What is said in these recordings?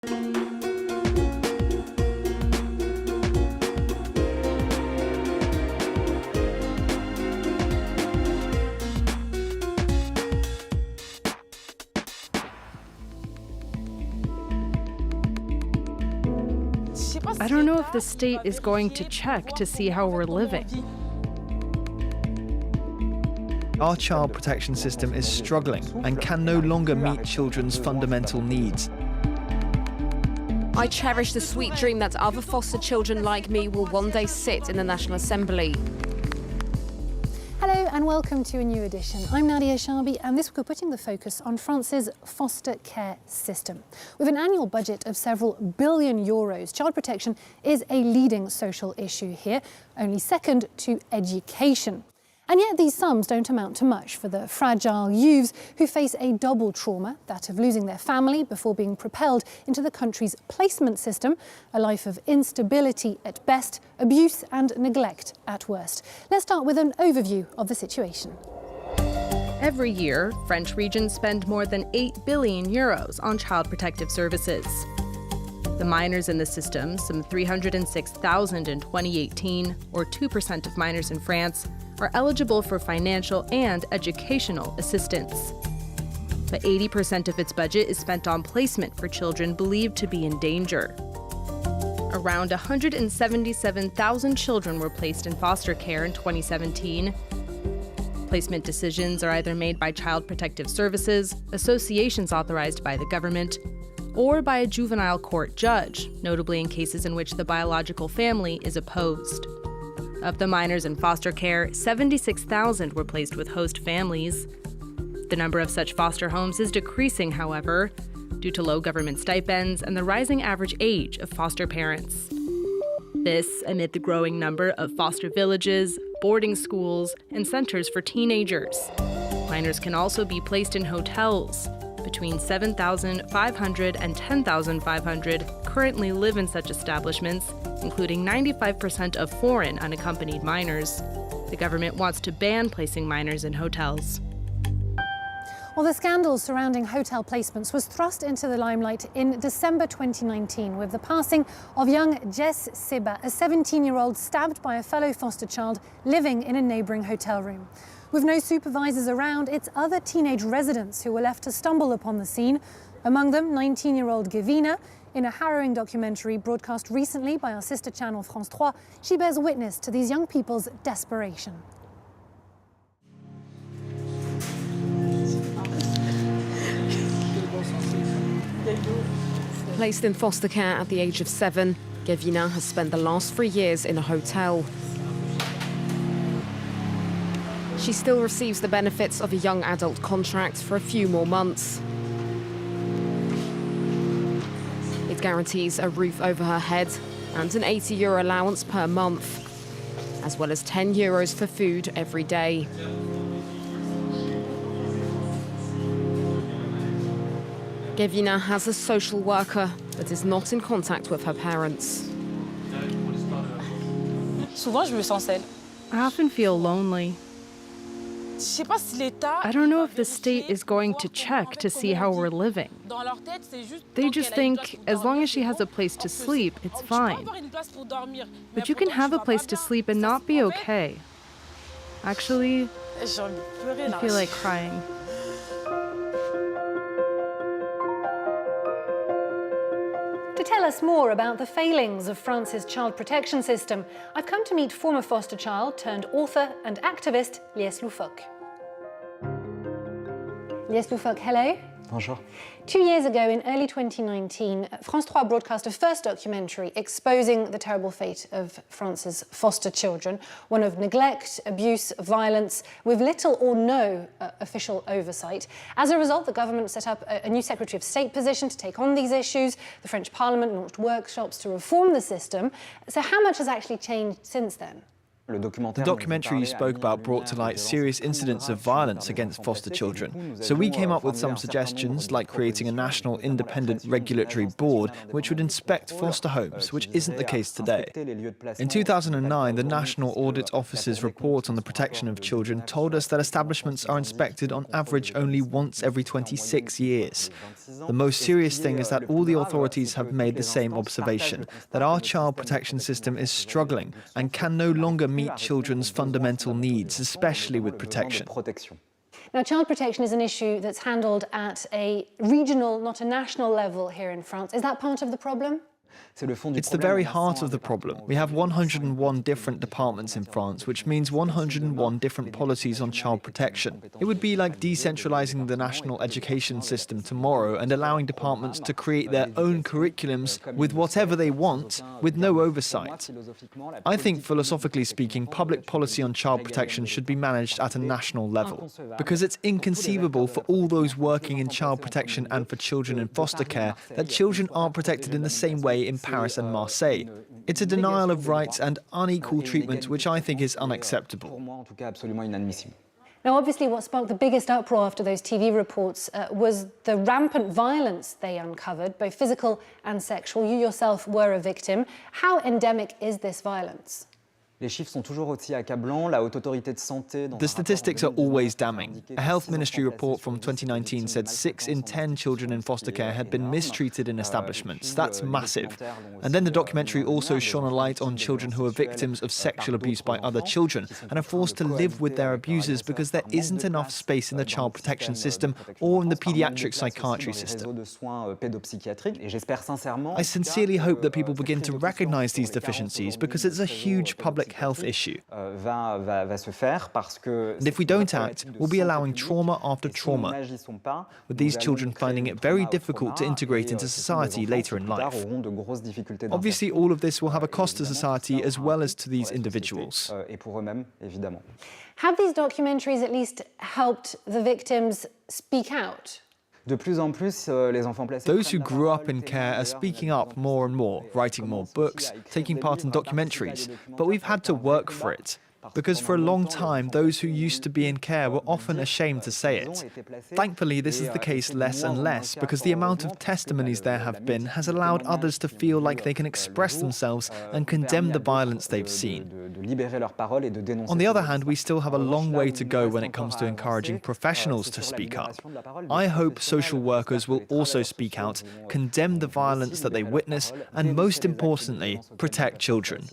I don't know if the state is going to check to see how we're living. Our child protection system is struggling and can no longer meet children's fundamental needs. I cherish the sweet dream that other foster children like me will one day sit in the National Assembly. Hello and welcome to a new edition. I'm Nadia Sharbi, and this week we're putting the focus on France's foster care system. With an annual budget of several billion euros, child protection is a leading social issue here, only second to education. And yet these sums don't amount to much for the fragile youths who face a double trauma, that of losing their family before being propelled into the country's placement system, a life of instability at best, abuse and neglect at worst. Let's start with an overview of the situation. Every year, French regions spend more than 8 billion euros on child protective services. The minors in the system, some 306,000 in 2018, or 2% of minors in France, are eligible for financial and educational assistance. But 80% of its budget is spent on placement for children believed to be in danger. Around 177,000 children were placed in foster care in 2017. Placement decisions are either made by Child Protective Services, associations authorized by the government, or by a juvenile court judge, notably in cases in which the biological family is opposed. Of the minors in foster care, 76,000 were placed with host families. The number of such foster homes is decreasing, however, due to low government stipends and the rising average age of foster parents. This amid the growing number of foster villages, boarding schools, and centers for teenagers. Minors can also be placed in hotels. Between 7,500 and 10,500 currently live in such establishments, including 95% of foreign unaccompanied minors. The government wants to ban placing minors in hotels. Well, the scandal surrounding hotel placements was thrust into the limelight in December 2019 with the passing of young Jess Seba, a 17-year-old stabbed by a fellow foster child living in a neighbouring hotel room. With no supervisors around, it's other teenage residents who were left to stumble upon the scene. Among them, 19-year-old Gevina. In a harrowing documentary broadcast recently by our sister channel France 3, she bears witness to these young people's desperation. Placed in foster care at the age of 7, Gevina has spent the last 3 years in a hotel. She still receives the benefits of a young adult contract for a few more months. It guarantees a roof over her head and an €80 allowance per month, as well as €10 for food every day. Gevina has a social worker but is not in contact with her parents. I often feel lonely. I don't know if the state is going to check to see how we're living. They just think, as long as she has a place to sleep, it's fine. But you can have a place to sleep and not be okay. Actually, I feel like crying. To tell us more about the failings of France's child protection system, I've come to meet former foster child turned author and activist Lyes Louffok. Lyes Louffok, hello. Bonjour. 2 years ago, in early 2019, France 3 broadcast a first documentary exposing the terrible fate of France's foster children, one of neglect, abuse, violence, with little or no official oversight. As a result, the government set up a new Secretary of State position to take on these issues. The French Parliament launched workshops to reform the system. So how much has actually changed since then? The documentary you spoke about brought to light serious incidents of violence against foster children. So we came up with some suggestions, like creating a national independent regulatory board which would inspect foster homes, which isn't the case today. In 2009, the National Audit Office's report on the protection of children told us that establishments are inspected on average only once every 26 years. The most serious thing is that all the authorities have made the same observation, that our child protection system is struggling and can no longer meet children's fundamental needs, especially with protection. Now, child protection is an issue that's handled at a regional, not a national level here in France. Is that part of the problem? It's the very heart of the problem. We have 101 different departments in France, which means 101 different policies on child protection. It would be like decentralizing the national education system tomorrow and allowing departments to create their own curriculums with whatever they want, with no oversight. I think, philosophically speaking, public policy on child protection should be managed at a national level, because it's inconceivable for all those working in child protection and for children in foster care that children aren't protected in the same way in Paris and Marseille. It's a denial of rights and unequal treatment which I think is unacceptable. Now, obviously, what sparked the biggest uproar after those TV reports was the rampant violence they uncovered, both physical and sexual. You yourself were a victim. How endemic is this violence? The statistics are always damning. A health ministry report from 2019 said 6 in 10 children in foster care had been mistreated in establishments. That's massive. And then the documentary also shone a light on children who are victims of sexual abuse by other children and are forced to live with their abusers because there isn't enough space in the child protection system or in the pediatric psychiatry system. I sincerely hope that people begin to recognize these deficiencies because it's a huge public health issue. And if we don't act, we'll be allowing trauma after trauma, with these children finding it very difficult to integrate into society later in life. Obviously, all of this will have a cost to society as well as to these individuals. Have these documentaries at least helped the victims speak out? Those who grew up in care are speaking up more and more, writing more books, taking part in documentaries, but we've had to work for it. Because for a long time, those who used to be in care were often ashamed to say it. Thankfully, this is the case less and less, because the amount of testimonies there have been has allowed others to feel like they can express themselves and condemn the violence they've seen. On the other hand, we still have a long way to go when it comes to encouraging professionals to speak up. I hope social workers will also speak out, condemn the violence that they witness, and most importantly, protect children.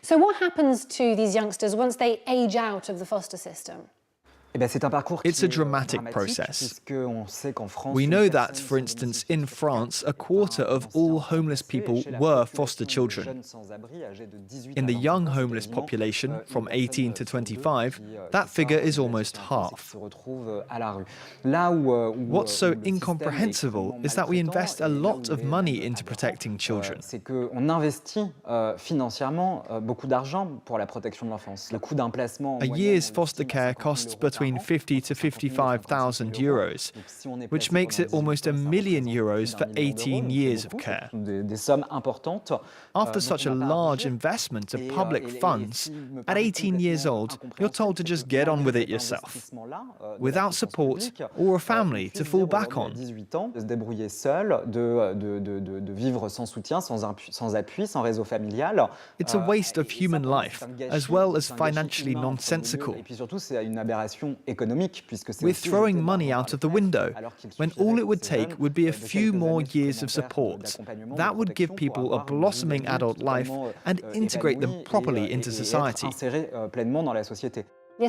So what happens to these youngsters once they age out of the foster system? It's a dramatic process. We know that, for instance, in France, a quarter of all homeless people were foster children. In the young homeless population, from 18 to 25, that figure is almost half. What's so incomprehensible is that we invest a lot of money into protecting children. A year's foster care costs between 50 to 55,000 euros, which makes it almost €1 million for 18 years of care. After such a large investment of public funds, at 18 years old, you're told to just get on with it yourself, without support or a family to fall back on. It's a waste of human life, as well as financially nonsensical. We're throwing money out of the window, when all it would take would be a few more years of support. That would give people a blossoming adult life and integrate them properly into society. Lyes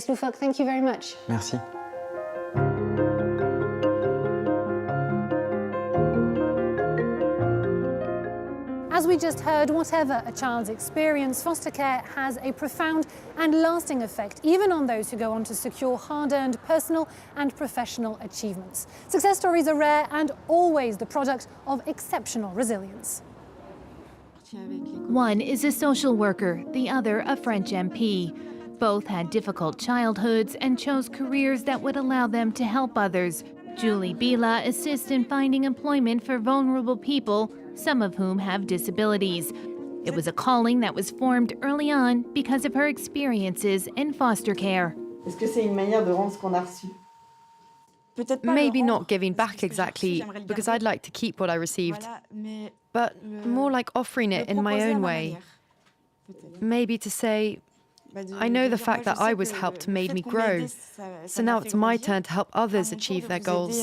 Louffok, thank you very much. Merci. As we just heard, whatever a child's experience, foster care has a profound and lasting effect, even on those who go on to secure hard-earned personal and professional achievements. Success stories are rare and always the product of exceptional resilience. One is a social worker, the other a French MP. Both had difficult childhoods and chose careers that would allow them to help others. Julie Bila assists in finding employment for vulnerable people, some of whom have disabilities. It was a calling that was formed early on because of her experiences in foster care. Maybe not giving back exactly, because I'd like to keep what I received, but more like offering it in my own way. Maybe to say, I know the fact that I was helped made me grow, so now it's my turn to help others achieve their goals.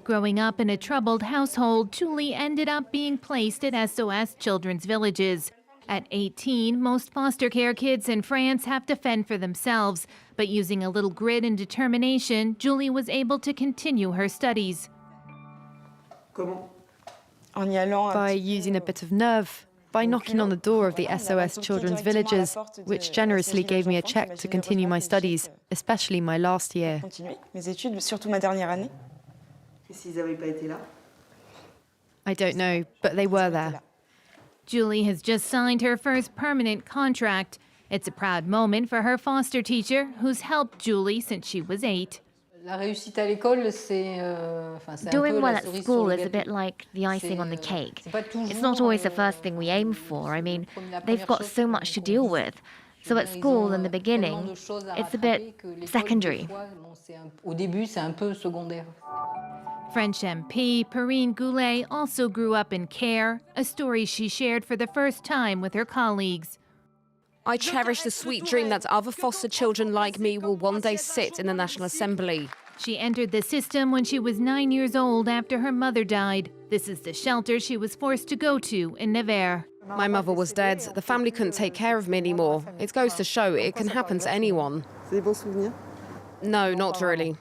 Growing up in a troubled household, Julie ended up being placed at SOS Children's Villages. At 18, most foster care kids in France have to fend for themselves, but using a little grit and determination, Julie was able to continue her studies. By using a bit of nerve, by knocking on the door of the SOS Children's Villages, which generously gave me a cheque to continue my studies, especially my last year. I don't know, but they were there. Julie has just signed her first permanent contract. It's a proud moment for her foster teacher, who's helped Julie since she was 8. Doing well at school is a bit like the icing on the cake. It's not always the first thing we aim for. I mean, they've got so much to deal with. So at school, in the beginning, it's a bit secondary. French MP Perrine Goulet also grew up in care, a story she shared for the first time with her colleagues. I cherish the sweet dream that other foster children like me will one day sit in the National Assembly. She entered the system when she was 9 years old after her mother died. This is the shelter she was forced to go to in Nevers. My mother was dead. The family couldn't take care of me anymore. It goes to show it can happen to anyone. No, not really.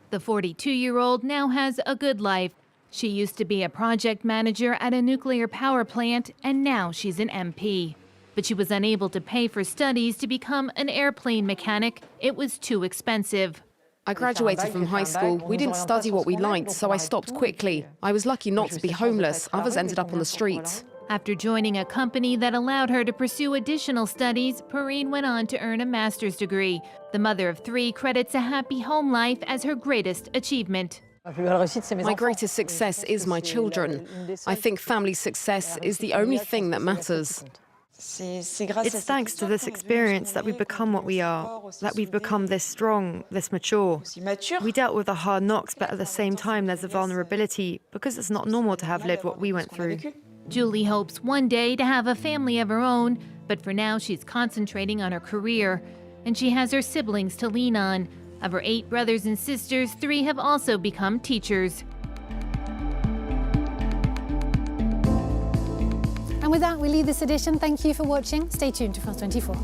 The 42-year-old now has a good life. She used to be a project manager at a nuclear power plant, and now she's an MP. But she was unable to pay for studies to become an airplane mechanic. It was too expensive. I graduated from high school. We didn't study what we liked, so I stopped quickly. I was lucky not to be homeless. Others ended up on the streets. After joining a company that allowed her to pursue additional studies, Perrine went on to earn a master's degree. The mother of 3 credits a happy home life as her greatest achievement. My greatest success is my children. I think family success is the only thing that matters. It's thanks to this experience that we become what we are, that we've become this strong, this mature. We dealt with the hard knocks, but at the same time there's a vulnerability, because it's not normal to have lived what we went through. Julie hopes one day to have a family of her own, but for now she's concentrating on her career. And she has her siblings to lean on. Of her 8 brothers and sisters, 3 have also become teachers. And with that, we leave this edition. Thank you for watching. Stay tuned to France 24.